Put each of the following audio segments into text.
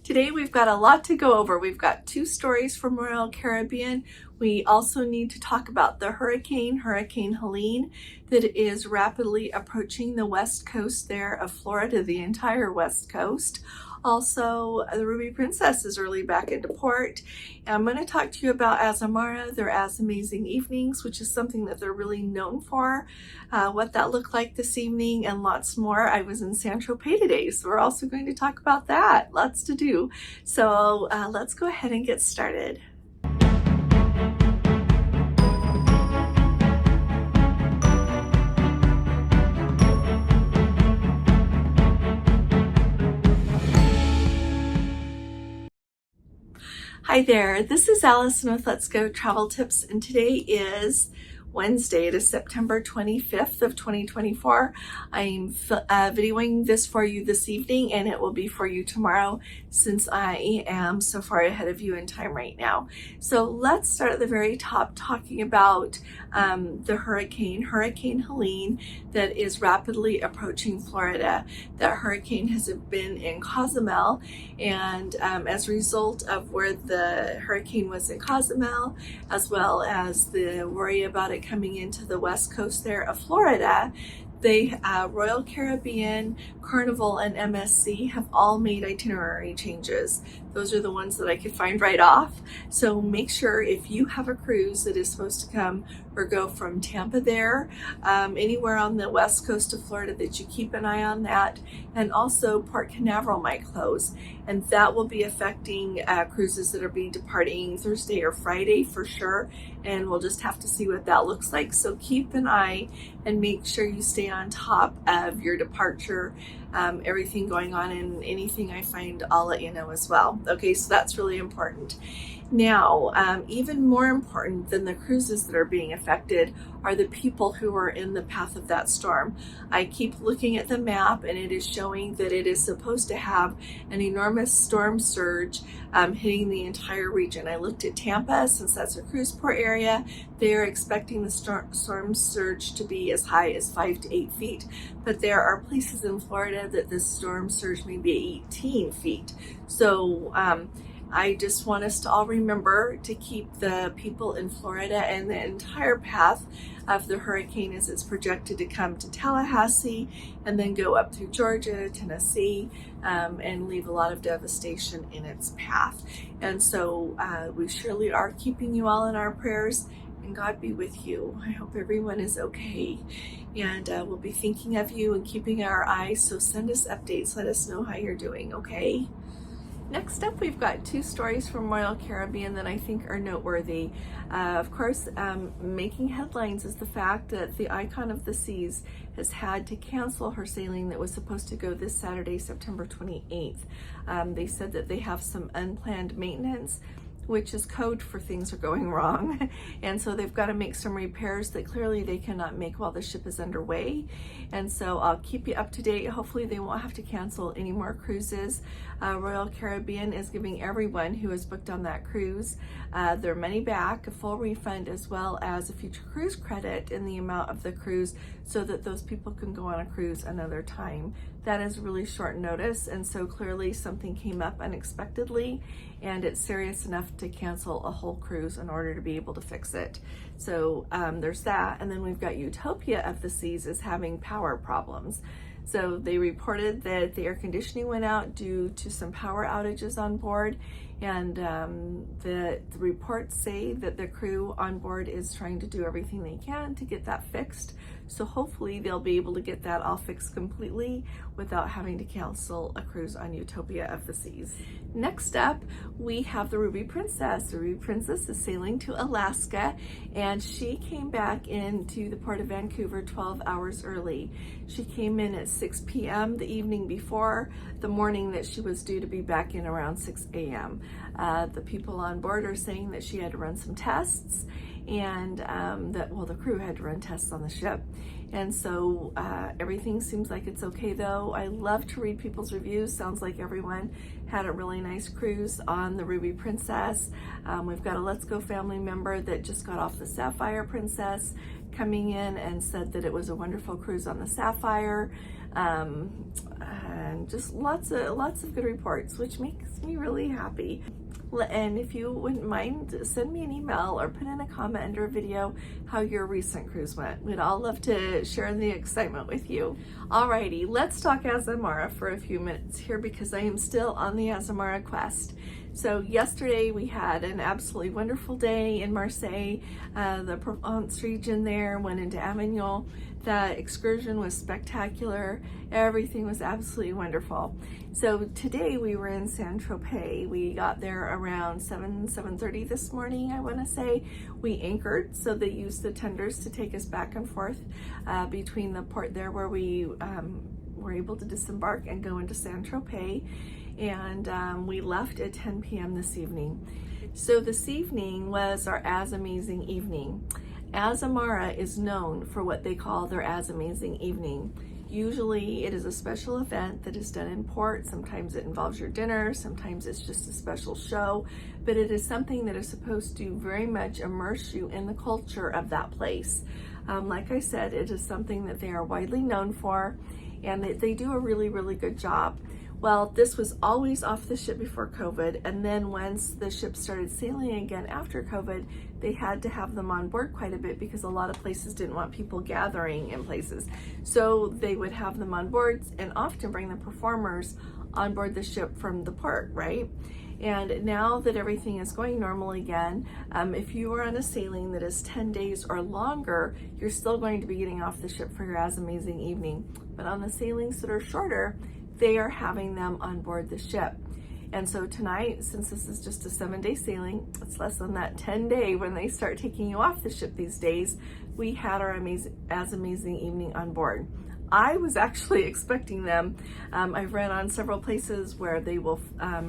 Today we've got a lot to go over. We've got 2 stories from Royal Caribbean. We also need to talk about the Hurricane Helene, that is rapidly approaching the west coast there of Florida, the entire west coast. Also, the Ruby Princess is early back into port. And I'm going to talk to you about Azamara, their AzAmazing Evenings, which is something that they're really known for, what that looked like this evening, and lots more. I was in Saint-Tropez today, so we're also going to talk about that. Lots to do. So let's go ahead and get started. Hi there, this is Allison with Let's Go Travel Tips, and today is Wednesday. It is September 25th of 2024. I'm videoing this for you this evening, and it will be for you tomorrow since I am so far ahead of you in time right now. So let's start at the very top talking about the Hurricane Helene that is rapidly approaching Florida. That hurricane has been in Cozumel, and as a result of where the hurricane was in Cozumel, as well as the worry about it coming into the west coast there of Florida, Royal Caribbean, Carnival, and MSC have all made itinerary changes. Those are the ones that I could find right off. So make sure if you have a cruise that is supposed to come or go from Tampa there, anywhere on the west coast of Florida, that you keep an eye on that. And also Port Canaveral might close, and that will be affecting cruises that are be departing Thursday or Friday for sure. And we'll just have to see what that looks like. So keep an eye and make sure you stay on top of your departure, everything going on, and anything I find, I'll let you know as well. Okay, so that's really important. Now, even more important than the cruises that are being affected are the people who are in the path of that storm. I keep looking at the map, and it is showing that it is supposed to have an enormous storm surge hitting the entire region. I looked at Tampa, since that's a cruise port area. They're expecting the storm surge to be as high as 5 to 8 feet, but there are places in Florida that the storm surge may be 18 feet. So I just want us to all remember to keep the people in Florida and the entire path of the hurricane as it's projected to come to Tallahassee and then go up through Georgia, Tennessee, and leave a lot of devastation in its path. And so we surely are keeping you all in our prayers, and God be with you. I hope everyone is okay, and we'll be thinking of you and keeping our eyes. So send us updates. Let us know how you're doing, okay? Next up, we've got 2 stories from Royal Caribbean that I think are noteworthy. Of course, making headlines is the fact that the Icon of the Seas has had to cancel her sailing that was supposed to go this Saturday, September 28th. They said that they have some unplanned maintenance, which is code for things are going wrong. And so they've got to make some repairs that clearly they cannot make while the ship is underway. And so I'll keep you up to date. Hopefully they won't have to cancel any more cruises. Royal Caribbean is giving everyone who is booked on that cruise their money back, a full refund, as well as a future cruise credit in the amount of the cruise, so that those people can go on a cruise another time. That is really short notice, and so clearly something came up unexpectedly, and it's serious enough to cancel a whole cruise in order to be able to fix it. So there's that. And then we've got Utopia of the Seas is having power problems. So they reported that the air conditioning went out due to some power outages on board, and the reports say that the crew on board is trying to do everything they can to get that fixed. So hopefully they'll be able to get that all fixed completely without having to cancel a cruise on Utopia of the Seas. Next up, we have the Ruby Princess. The Ruby Princess is sailing to Alaska, and she came back into the port of Vancouver 12 hours early. She came in at 6 p.m. the evening before, the morning that she was due to be back in around 6 a.m. The people on board are saying that she had to run some tests, and the crew had to run tests on the ship. And so everything seems like it's okay though. I love to read people's reviews. Sounds like everyone had a really nice cruise on the Ruby Princess. We've got a Let's Go family member that just got off the Sapphire Princess coming in and said that it was a wonderful cruise on the Sapphire. and just lots of good reports, which makes me really happy. And if you wouldn't mind, send me an email or put in a comment under a video how your recent cruise went. We'd all love to share the excitement with you. Alrighty, let's talk Azamara for a few minutes here because I am still on the Azamara Quest. So yesterday we had an absolutely wonderful day in Marseille, the Provence region there, went into Avignon. The excursion was spectacular. Everything was absolutely wonderful. So today we were in Saint-Tropez. We got there around 7:30 this morning, I want to say. We anchored, so they used the tenders to take us back and forth between the port there where we were able to disembark and go into Saint-Tropez. And we left at 10 p.m. this evening. So this evening was our AzAmazing Evening. Azamara is known for what they call their AzAmazing Evening. Usually it is a special event that is done in port. Sometimes it involves your dinner, sometimes it's just a special show, but it is something that is supposed to very much immerse you in the culture of that place. Like I said, it is something that they are widely known for, and they do a really good job. Well, this was always off the ship before COVID, and then once the ship started sailing again after COVID, they had to have them on board quite a bit because a lot of places didn't want people gathering in places. So they would have them on board and often bring the performers on board the ship from the port, right? And now that everything is going normal again, if you are on a sailing that is 10 days or longer, you're still going to be getting off the ship for your AzAmazing Evening. But on the sailings that are shorter, they are having them on board the ship. And so tonight, since this is just a 7-day sailing, it's less than that 10-day when they start taking you off the ship these days, we had our AzAmazing Evening on board. I was actually expecting them. I've read on several places where they will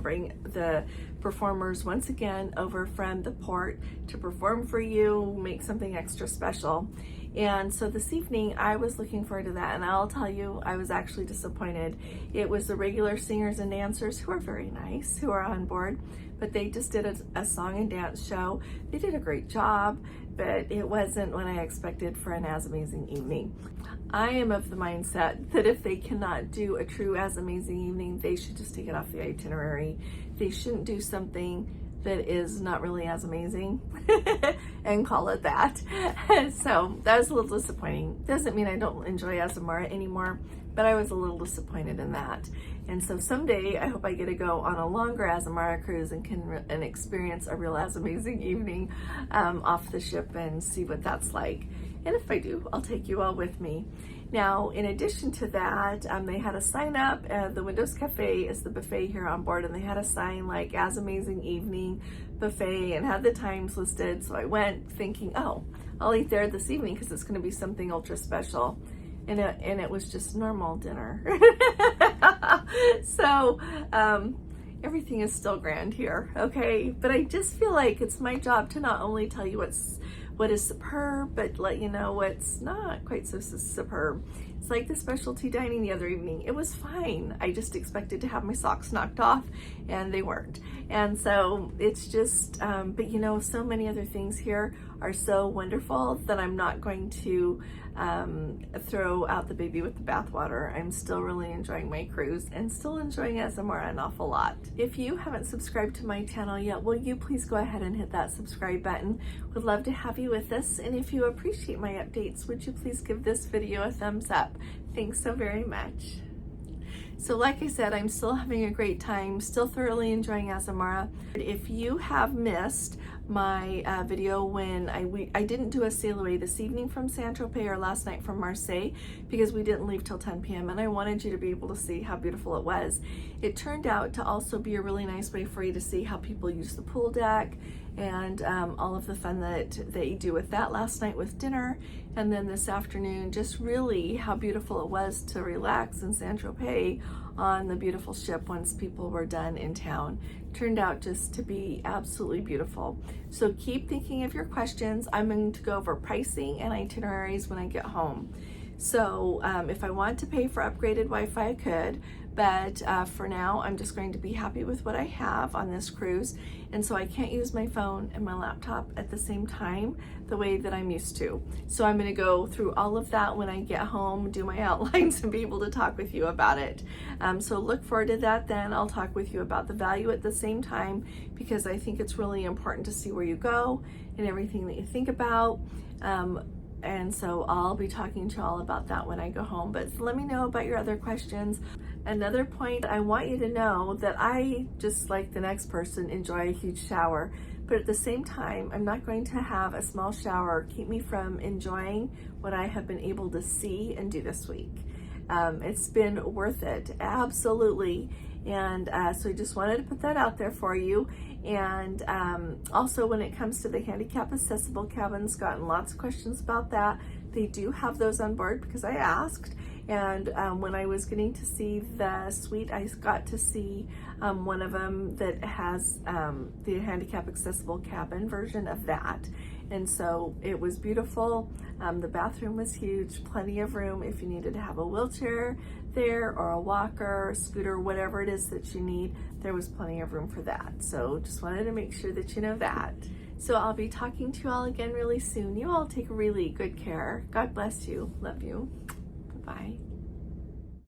bring the performers once again over from the port to perform for you, make something extra special. And so this evening I was looking forward to that, and I'll tell you, I was actually disappointed. It was the regular singers and dancers who are very nice, who are on board, but they just did a song and dance show. They did a great job, but it wasn't what I expected for an AzAmazing Evening. I am of the mindset that if they cannot do a true AzAmazing Evening, they should just take it off the itinerary. They shouldn't do something that is not really as amazing and call it that. So that was a little disappointing. Doesn't mean I don't enjoy Azamara anymore, but I was a little disappointed in that. And so someday I hope I get to go on a longer Azamara cruise and can experience a real AzAmazing Evening off the ship and see what that's like. And if I do, I'll take you all with me. Now, in addition to that, they had a sign up. The Windows Cafe is the buffet here on board, and they had a sign like AzAmazing Evening Buffet and had the times listed. So I went thinking, oh, I'll eat there this evening because it's going to be something ultra special. And it was just normal dinner. So everything is still grand here, okay? But I just feel like it's my job to not only tell you what is superb, but let you know what's not quite so superb. It's like the specialty dining the other evening. It was fine. I just expected to have my socks knocked off, and they weren't. And so it's just, but you know, so many other things here are so wonderful that I'm not going to throw out the baby with the bathwater. I'm still really enjoying my cruise and still enjoying Azamara an awful lot. If you haven't subscribed to my channel yet, will you please go ahead and hit that subscribe button? Would love to have you with us. And if you appreciate my updates, would you please give this video a thumbs up? Thanks so very much. So like I said, I'm still having a great time, still thoroughly enjoying Azamara. If you have missed my video when I didn't do a sail away this evening from Saint-Tropez or last night from Marseille because we didn't leave till 10 p.m. and I wanted you to be able to see how beautiful it was. It turned out to also be a really nice way for you to see how people use the pool deck and all of the fun that they do with that last night with dinner. And then this afternoon, just really how beautiful it was to relax in Saint-Tropez on the beautiful ship once people were done in town. Turned out just to be absolutely beautiful. So keep thinking of your questions. I'm going to go over pricing and itineraries when I get home. So if I want to pay for upgraded Wi-Fi, I could, But for now, I'm just going to be happy with what I have on this cruise. And so I can't use my phone and my laptop at the same time the way that I'm used to. So I'm gonna go through all of that when I get home, do my outlines, and be able to talk with you about it. So look forward to that then. I'll talk with you about the value at the same time, because I think it's really important to see where you go and everything that you think about. And so I'll be talking to you all about that when I go home, but let me know about your other questions. Another point, I want you to know that I, just like the next person, enjoy a huge shower, but at the same time, I'm not going to have a small shower keep me from enjoying what I have been able to see and do this week. It's been worth it, absolutely. And so I just wanted to put that out there for you. And also, when it comes to the handicap accessible cabins, gotten lots of questions about that. They do have those on board because I asked. And when I was getting to see the suite, I got to see one of them that has the handicap accessible cabin version of that. And so it was beautiful. The bathroom was huge, plenty of room if you needed to have a wheelchair there or a walker, scooter, whatever it is that you need, there was plenty of room for that. So just wanted to make sure that you know that. So I'll be talking to you all again really soon. You all take really good care. God bless you. Love you. Bye.